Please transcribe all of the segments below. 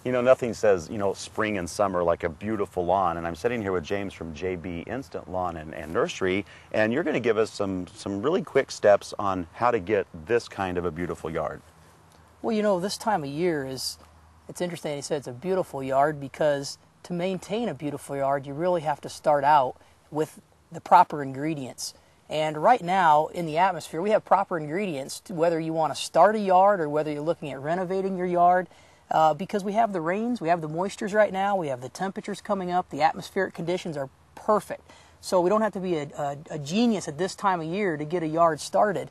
You know, nothing says, you know, spring and summer like a beautiful lawn. And I'm sitting here with James from JB Instant Lawn and Nursery, and you're going to give us some really quick steps on how to get this kind of a beautiful yard. Well, you know, this time of year it's interesting you said it's a beautiful yard, because to maintain a beautiful yard, you really have to start out with the proper ingredients. And right now in the atmosphere, we have proper ingredients to whether you want to start a yard or whether you're looking at renovating your yard. Because we have the rains, we have the moistures right now, we have the temperatures coming up, the atmospheric conditions are perfect. So we don't have to be a genius at this time of year to get a yard started.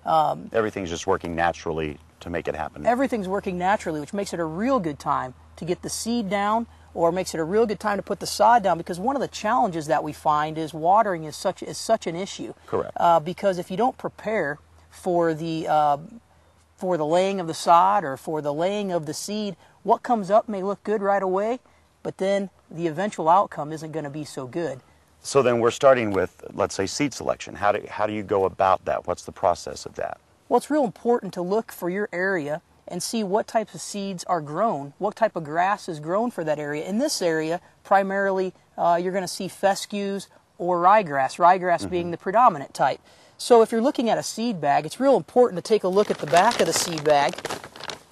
Everything's just working naturally to make it happen. Everything's working naturally, which makes it a real good time to get the seed down, or makes it a real good time to put the sod down, because one of the challenges that we find is watering is such an issue. Correct. Because if you don't prepare for the laying of the sod or for the laying of the seed, what comes up may look good right away, but then the eventual outcome isn't going to be so good. So then we're starting with, let's say, seed selection. How do you go about that? What's the process of that? Well, it's real important to look for your area and see what types of seeds are grown, what type of grass is grown for that area. In this area, primarily, you're going to see fescues or ryegrass being the predominant type. So if you're looking at a seed bag, it's real important to take a look at the back of the seed bag,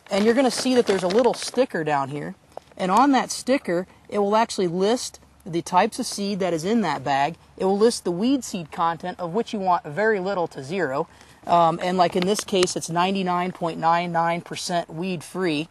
and you're going to see that there's a little sticker down here, and on that sticker it will actually list the types of seed that is in that bag. It will list the weed seed content, of which you want very little to zero, and like in this case it's 99.99% weed free,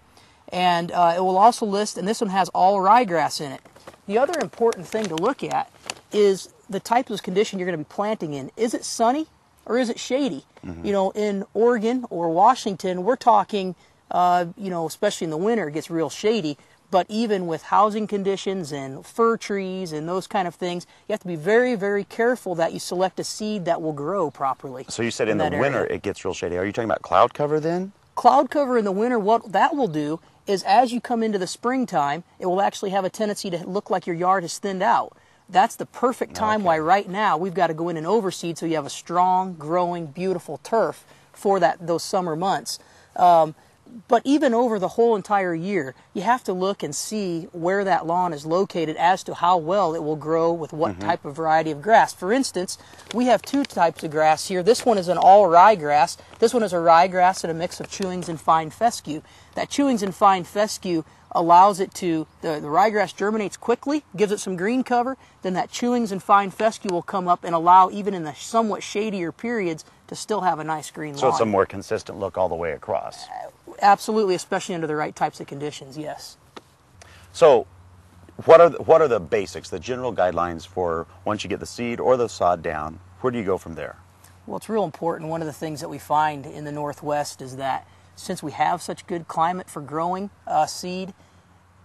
and it will also list, and this one has all ryegrass in it. The other important thing to look at is the type of condition you're going to be planting in. Is it sunny or is it shady? You know, in Oregon or Washington, we're talking, you know, especially in the winter, it gets real shady. But even with housing conditions and fir trees and those kind of things, you have to be very, very careful that you select a seed that will grow properly. So you said in the winter it gets real shady. Are you talking about cloud cover then? Cloud cover in the winter, what that will do is as you come into the springtime, it will actually have a tendency to look like your yard has thinned out. That's the perfect time why right now we've got to go in and overseed so you have a strong, growing, beautiful turf for those summer months. But even over the whole entire year, you have to look and see where that lawn is located as to how well it will grow with what type of variety of grass. For instance, we have two types of grass here. This one is an all ryegrass. This one is a ryegrass and a mix of chewings and fine fescue. That chewings and fine fescue allows it to, the ryegrass germinates quickly, gives it some green cover, then that chewings and fine fescue will come up and allow, even in the somewhat shadier periods, to still have a nice green lawn. So it's a more consistent look all the way across. Absolutely, especially under the right types of conditions, yes. So what are the basics, the general guidelines for once you get the seed or the sod down? Where do you go from there? Well, it's real important. One of the things that we find in the Northwest is that since we have such good climate for growing seed,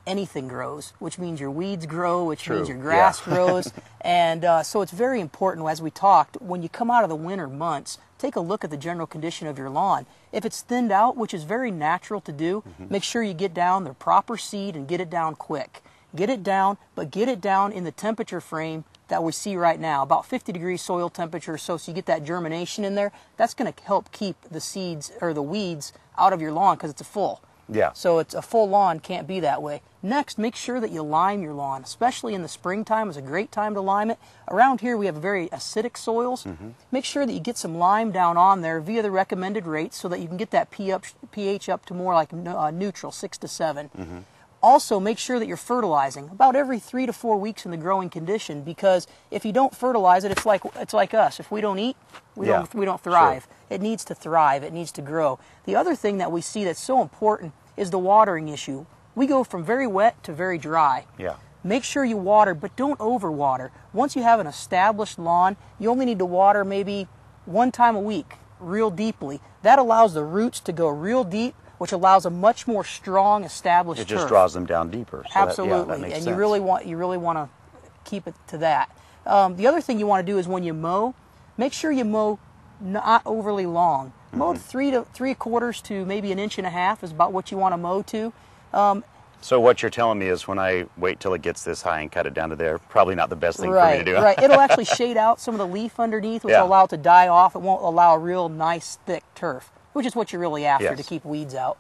anything grows, which means your weeds grow, which means your grass grows. And so it's very important, as we talked, when you come out of the winter months, take a look at the general condition of your lawn. If it's thinned out, which is very natural to do, make sure you get down the proper seed and get it down quick. Get it down, but get it down in the temperature frame that we see right now, about 50 degrees soil temperature, so you get that germination in there. That's going to help keep the seeds or the weeds out of your lawn because it's a full. Yeah. So it's a full lawn, can't be that way. Next, make sure that you lime your lawn, especially in the springtime. It's a great time to lime it. Around here we have very acidic soils. Make sure that you get some lime down on there via the recommended rates so that you can get that pH up to more like neutral, 6 to 7. Also, make sure that you're fertilizing about every 3 to 4 weeks in the growing condition, because if you don't fertilize it, it's like us. If we don't eat, we don't thrive. Sure. It needs to thrive. It needs to grow. The other thing that we see that's so important is the watering issue. We go from very wet to very dry. Yeah. Make sure you water, but don't overwater. Once you have an established lawn, you only need to water maybe 1 time a week, real deeply. That allows the roots to go real deep, which allows a much more strong, established turf. It just draws them down deeper. So Absolutely, that makes and sense. you really want to keep it to that. The other thing you want to do is when you mow, make sure you mow not overly long. Mow 3/4 to maybe 1.5 inches is about what you want to mow to. So what you're telling me is when I wait till it gets this high and cut it down to there, probably not the best thing Right, for me to do. right. It'll actually shade out some of the leaf underneath, which will allow it to die off. It won't allow a real nice thick turf, which is what you're really after to keep weeds out.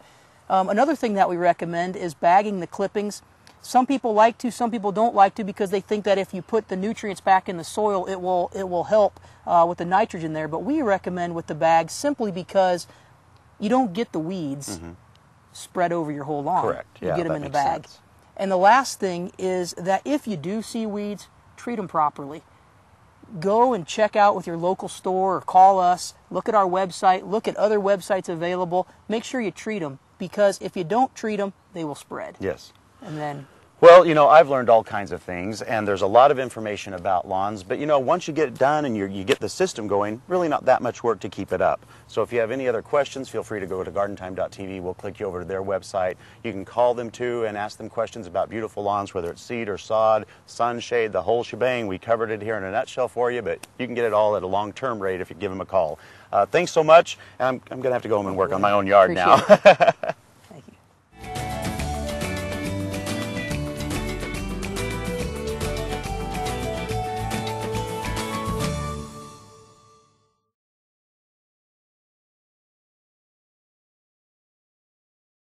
Another thing that we recommend is bagging the clippings. Some people like to, some people don't like to, because they think that if you put the nutrients back in the soil, it will help with the nitrogen there. But we recommend with the bag simply because you don't get the weeds spread over your whole lawn. Correct. You Yeah, get them that in the makes bag. sense. And the last thing is that if you do see weeds, treat them properly. Go and check out with your local store or call us. Look at our website. Look at other websites available. Make sure you treat them, because if you don't treat them, they will spread. Yes. And then, Well, I've learned all kinds of things, and there's a lot of information about lawns, but once you get it done and you get the system going, really not that much work to keep it up. So if you have any other questions, feel free to go to gardentime.tv. We'll click you over to their website. You can call them too and ask them questions about beautiful lawns, whether it's seed or sod, sunshade, the whole shebang. We covered it here in a nutshell for you, but you can get it all at a long-term rate if you give them a call. Thanks so much. I'm going to have to go home and work on my own yard now.